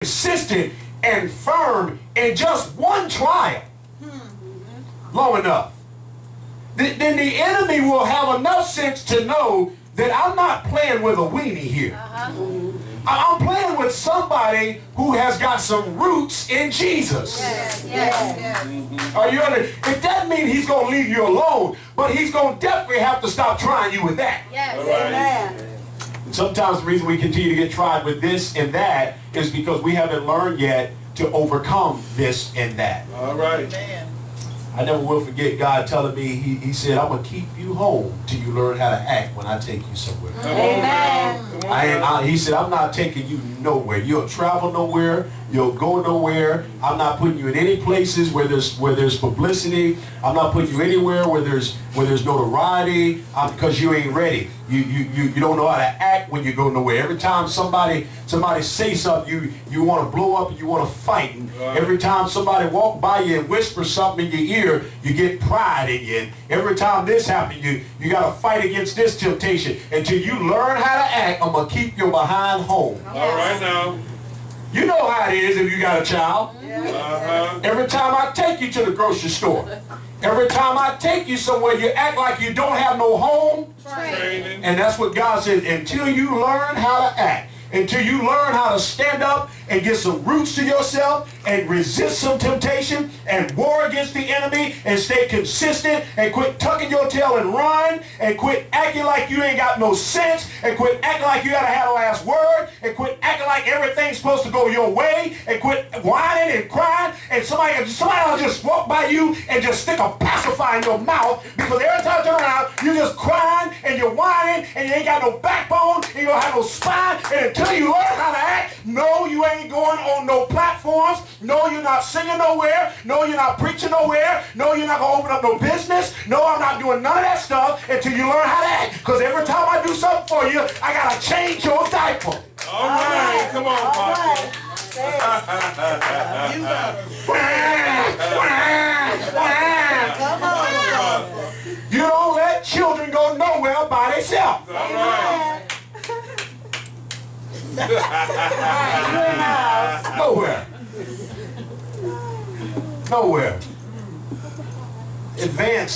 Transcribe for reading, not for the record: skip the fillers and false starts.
consistent and firm in just one trial long enough, then the enemy will have enough sense to know that I'm not playing with a weenie here. I'm playing with somebody who has got some roots in Jesus. Yes. Are you under? It doesn't mean he's going to leave you alone, but he's going to definitely have to stop trying you with that. Yes. Amen. And sometimes the reason we continue to get tried with this and that is because we haven't learned yet to overcome this and that. All right. I never will forget God telling me, he said, I'm going to keep you home till you learn how to act when I take you somewhere. Amen. He said, I'm not taking you nowhere. You'll travel nowhere. You'll go nowhere. I'm not putting you in any places where there's publicity. I'm not putting you anywhere where there's notoriety because you ain't ready. You don't know how to act when you go nowhere. Every time somebody say something, you want to blow up and you want to fight. And every time somebody walk by you and whisper something in your ear, you get pride in you. And every time this happens, you got to fight against this temptation. Until you learn how to act, I'm going to keep your behind home. All right now. You know how it is if you got a child. Every time I take you to the grocery store, every time I take you somewhere, you act like you don't have no home. Training. And that's what God says, until you learn how to act, until you learn how to stand up and get some roots to yourself and resist some temptation and war against the enemy and stay consistent and quit tucking your tail and run and quit acting like you ain't got no sense and quit acting like you gotta have the last word and quit acting like everything's supposed to go your way and quit whining and crying and somebody will just walk by you and just stick a pacifier in your mouth because every time you turn around you just crying and you're whining and you ain't got no backbone and you don't have no spine, and until you learn how to act, no, you ain't going on no platforms. No, you're not singing nowhere. No, you're not preaching nowhere. No, you're not going to open up no business. No, I'm not doing none of that stuff until you learn how to act. Because every time I do something for you, I got to change your diaper. All right. Come on, Papa. You don't let children go nowhere by themselves. All right. Nowhere. Nowhere. Advance.